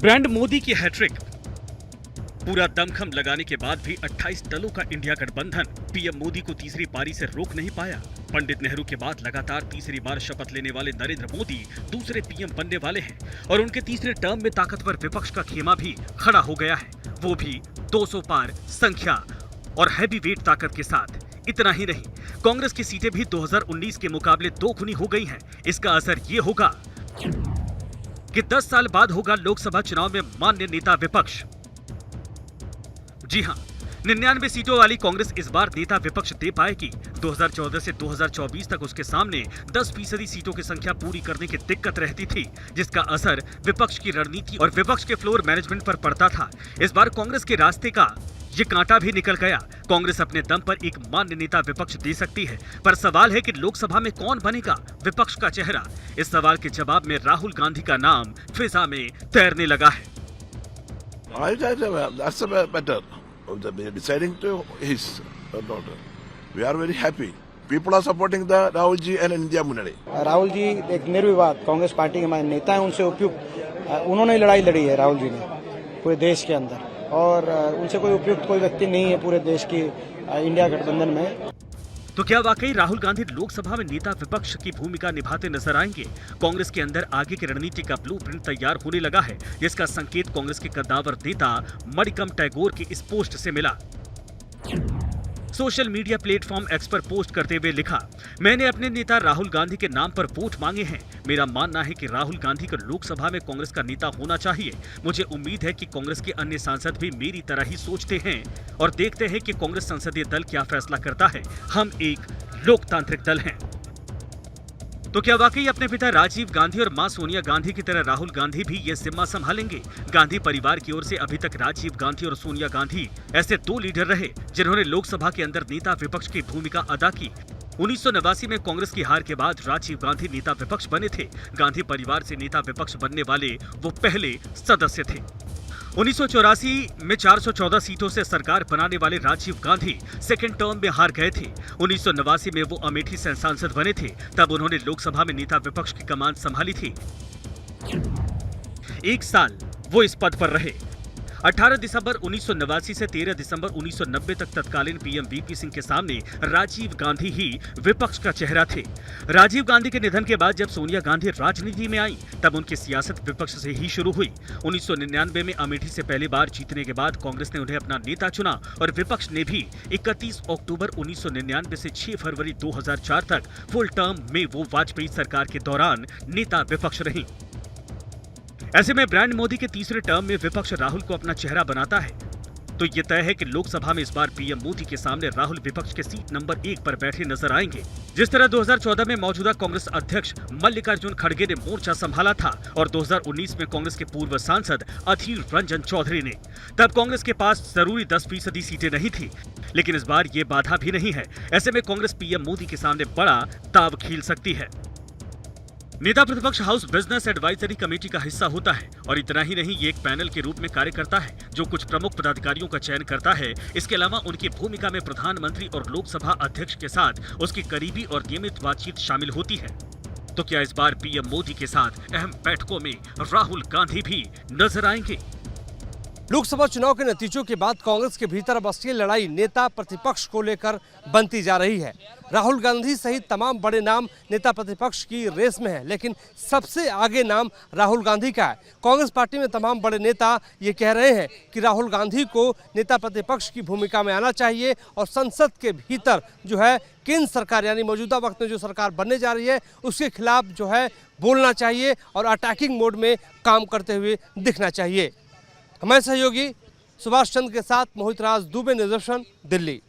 Brand Modi की hat trick. पूरा दमखम लगाने के बाद भी 28 दलों का इंडिया गठबंधन पीएम मोदी को तीसरी पारी से रोक नहीं पाया। पंडित नेहरू के बाद लगातार तीसरी बार शपथ लेने वाले नरेंद्र मोदी दूसरे पीएम बनने वाले हैं और उनके तीसरे टर्म में ताकतवर विपक्ष का खेमा भी खड़ा हो गया है, वो भी 200 पार संख्या और हैवी वेट ताकत के साथ। इतना ही नहीं, कांग्रेस की सीटें भी 2019 के मुकाबले दोगुनी हो गई हैं। इसका असर ये होगा कि 10 साल बाद होगा लोकसभा चुनाव में मान्य नेता विपक्ष। जी हां, 99 सीटों वाली कांग्रेस इस बार नेता विपक्ष दे पाएगी। 2014 से 2024 तक उसके सामने 10% सीटों की संख्या पूरी करने की दिक्कत रहती थी, जिसका असर विपक्ष की रणनीति और विपक्ष के फ्लोर मैनेजमेंट पर पड़ता था। इस बार कांग्रेस के रास्ते का ये कांटा भी निकल गया। कांग्रेस अपने दम पर एक मान्य नेता विपक्ष दे सकती है, पर सवाल है कि लोकसभा में कौन बनेगा विपक्ष का चेहरा। इस सवाल के जवाब में राहुल गांधी का नाम फिजा में तैरने लगा है। Deciding to his daughter. We are very happy. People are supporting the Rahul ji and India Munadi. Rahul ji एक निर्विवाद कांग्रेस पार्टी के हमारे नेता हैं, उनसे उपयुक्त उन्होंने लड़ाई लड़ी है राहुल जी ने पूरे देश के अंदर, और उनसे कोई उपयुक्त कोई व्यक्ति नहीं है पूरे देश की इंडिया गठबंधन में। तो क्या वाकई राहुल गांधी लोकसभा में नेता विपक्ष की भूमिका निभाते नजर आएंगे? कांग्रेस के अंदर आगे की रणनीति का ब्लूप्रिंट तैयार होने लगा है, जिसका संकेत कांग्रेस के कद्दावर नेता मणिकम टैगोर की इस पोस्ट से मिला। सोशल मीडिया प्लेटफॉर्म एक्स पर पोस्ट करते हुए लिखा, मैंने अपने नेता राहुल गांधी के नाम पर वोट मांगे हैं। मेरा मानना है कि राहुल गांधी को लोकसभा में कांग्रेस का नेता होना चाहिए। मुझे उम्मीद है कि कांग्रेस के अन्य सांसद भी मेरी तरह ही सोचते हैं और देखते हैं कि कांग्रेस संसदीय दल क्या फैसला करता है। हम एक लोकतांत्रिक दल हैं। तो क्या वाकई अपने पिता राजीव गांधी और मां सोनिया गांधी की तरह राहुल गांधी भी ये जिम्मा संभालेंगे? गांधी परिवार की ओर से अभी तक राजीव गांधी और सोनिया गांधी ऐसे दो लीडर रहे जिन्होंने लोकसभा के अंदर नेता विपक्ष की भूमिका अदा की। 1989 में कांग्रेस की हार के बाद राजीव गांधी नेता विपक्ष बने थे। गांधी परिवार से नेता विपक्ष बनने वाले वो पहले सदस्य थे। 1984 में 414 सीटों से सरकार बनाने वाले राजीव गांधी सेकेंड टर्म में हार गए थे। 1989 में वो अमेठी से सांसद बने थे, तब उन्होंने लोकसभा में नेता विपक्ष की कमान संभाली थी। 1 साल वो इस पद पर रहे। 18 दिसंबर 1989 से 13 दिसंबर 1990 तक तत्कालीन पीएम वीपी सिंह के सामने राजीव गांधी ही विपक्ष का चेहरा थे। राजीव गांधी के निधन के बाद जब सोनिया गांधी राजनीति में आई, तब उनकी सियासत विपक्ष से ही शुरू हुई। 1999 में अमेठी से पहली बार जीतने के बाद कांग्रेस ने उन्हें अपना नेता चुना और विपक्ष ने भी। 31 अक्टूबर 1999 से 6 फरवरी 2004 तक फुल टर्म में वो वाजपेयी सरकार के दौरान नेता विपक्ष रही। ऐसे में ब्रांड मोदी के तीसरे टर्म में विपक्ष राहुल को अपना चेहरा बनाता है, तो ये तय है कि लोकसभा में इस बार पीएम मोदी के सामने राहुल विपक्ष के सीट नंबर 1 पर बैठे नजर आएंगे। जिस तरह 2014 में मौजूदा कांग्रेस अध्यक्ष मल्लिकार्जुन खड़गे ने मोर्चा संभाला था और 2019 में कांग्रेस के पूर्व सांसद अधीर रंजन चौधरी ने, तब कांग्रेस के पास जरूरी 10% सीटें नहीं थी, लेकिन इस बार ये बाधा भी नहीं है। ऐसे में कांग्रेस पीएम मोदी के सामने बड़ा दाव खेल सकती है। नेता प्रतिपक्ष हाउस बिजनेस एडवाइजरी कमेटी का हिस्सा होता है और इतना ही नहीं, ये एक पैनल के रूप में कार्य करता है जो कुछ प्रमुख पदाधिकारियों का चयन करता है। इसके अलावा उनकी भूमिका में प्रधानमंत्री और लोकसभा अध्यक्ष के साथ उसकी करीबी और नियमित बातचीत शामिल होती है। तो क्या इस बार पीएम मोदी के साथ अहम बैठकों में राहुल गांधी भी नजर आएंगे? लोकसभा चुनाव के नतीजों के बाद कांग्रेस के भीतर अब असली लड़ाई नेता प्रतिपक्ष को लेकर बनती जा रही है। राहुल गांधी सहित तमाम बड़े नाम नेता प्रतिपक्ष की रेस में है, लेकिन सबसे आगे नाम राहुल गांधी का है। कांग्रेस पार्टी में तमाम बड़े नेता ये कह रहे हैं कि राहुल गांधी को नेता प्रतिपक्ष की भूमिका में आना चाहिए और संसद के भीतर जो है केंद्र सरकार यानी मौजूदा वक्त में जो सरकार बनने जा रही है उसके खिलाफ जो है बोलना चाहिए और अटैकिंग मोड में काम करते हुए दिखना चाहिए। हमारे सहयोगी सुभाष चंद्र के साथ मोहित राज दुबे, निदर्शन, दिल्ली।